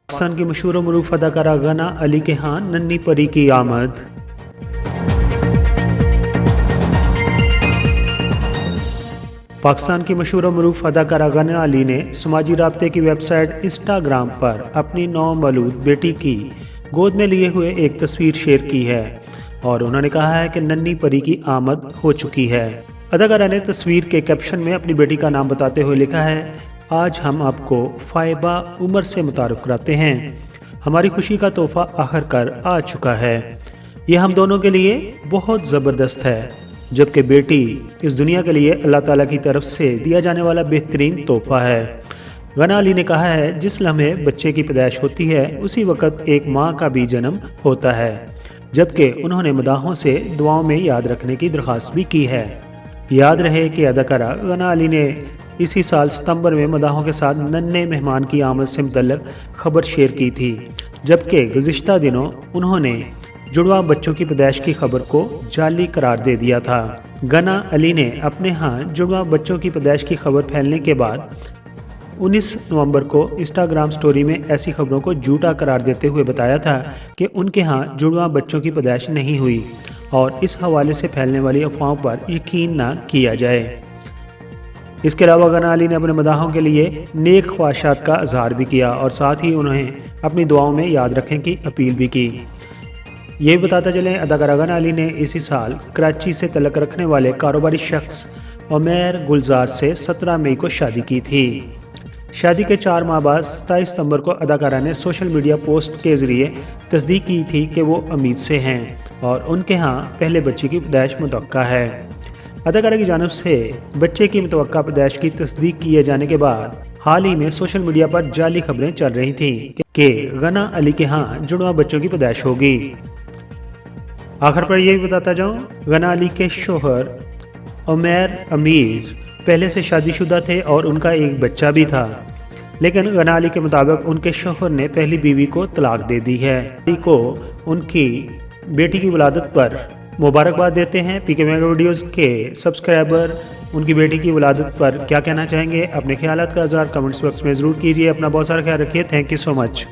पाकिस्तान की मशहूर और मरूफ अदाकारा गना अली के यहाँ नन्ही परी की आमद। पाकिस्तान की मशहूर और मरूफ अदाकारा गना अली ने समाजी राब्ते की वेबसाइट इंस्टाग्राम पर अपनी नौमौलूद बेटी की गोद में लिए हुए एक तस्वीर शेयर की है और उन्होंने कहा है कि नन्ही परी की आमद हो चुकी है। अदाकारा ने तस्वीर के कैप्शन में अपनी बेटी का नाम बताते हुए लिखा है, आज हम आपको फाइबा उमर से मुतारुफ कराते हैं। हमारी खुशी का तोहफा आखिरकार आ चुका है। यह हम दोनों के लिए बहुत ज़बरदस्त है, जबकि बेटी इस दुनिया के लिए अल्लाह ताला की तरफ से दिया जाने वाला बेहतरीन तोहफा है। गना अली ने कहा है, जिस लम्हे बच्चे की पैदाइश होती है उसी वक्त एक माँ का भी जन्म होता है, जबकि उन्होंने मदाहों से दुआओं में याद रखने की दरख्वास्त भी की है। याद रहे कि अदाकारा गना अली ने इसी साल सितंबर में मदाहों के साथ नन्हे मेहमान की आमद से मुतल्लिक खबर शेयर की थी, जबकि गुज़िश्ता दिनों उन्होंने जुड़वा बच्चों की पैदाइश की खबर को जाली करार दे दिया था। गना अली ने अपने यहाँ जुड़वा बच्चों की पैदाइश की खबर फैलने के बाद 19 नवंबर को इंस्टाग्राम स्टोरी में ऐसी खबरों को झूठा करार देते हुए बताया था कि उनके यहाँ जुड़वा बच्चों की पैदाइश नहीं हुई और इस हवाले से फैलने वाली अफवाहों पर यकीन ना किया जाए। इसके अलावा गना अली ने अपने मदाहों के लिए नेक ख्वाहिशात का इजहार भी किया और साथ ही उन्हें अपनी दुआओं में याद रखने की अपील भी की। ये भी बताते चलें, अदाकारा गना अली ने इसी साल कराची से तल्लुक़ रखने वाले कारोबारी शख्स उमैर गुलजार से 17 मई को शादी की थी। शादी के 4 माह बाद 27 सितंबर को अदाकारा ने सोशल मीडिया पोस्ट के ज़रिए तस्दीक की थी कि वो उम्मीद से हैं और उनके यहाँ पहले बच्चे की पैदाइश मुतवक्का है। अदाकारा की जानिब से बच्चे की मुतवक्का पैदाइश की तस्दीक किए जाने के बाद हाल ही में सोशल मीडिया पर जाली खबरें चल रही थी कि गना अली के यहाँ जुड़वा बच्चों की पैदाइश होगी। आखिर पर यह भी बताता जाऊँ, गना अली के शोहर उमैर अमीर पहले से शादीशुदा थे और उनका एक बच्चा भी था, लेकिन गना अली के मुताबिक उनके शोहर ने पहली बीवी को तलाक दे दी है। को उनकी बेटी की विलादत पर मुबारकबाद देते हैं। पीके मेगा वीडियोज़ के सब्सक्राइबर उनकी बेटी की विलादत पर क्या कहना चाहेंगे? अपने ख्यालात का इज़हार कमेंट्स बॉक्स में ज़रूर कीजिए। अपना बहुत सारा ख्याल रखिए। Thank you so much.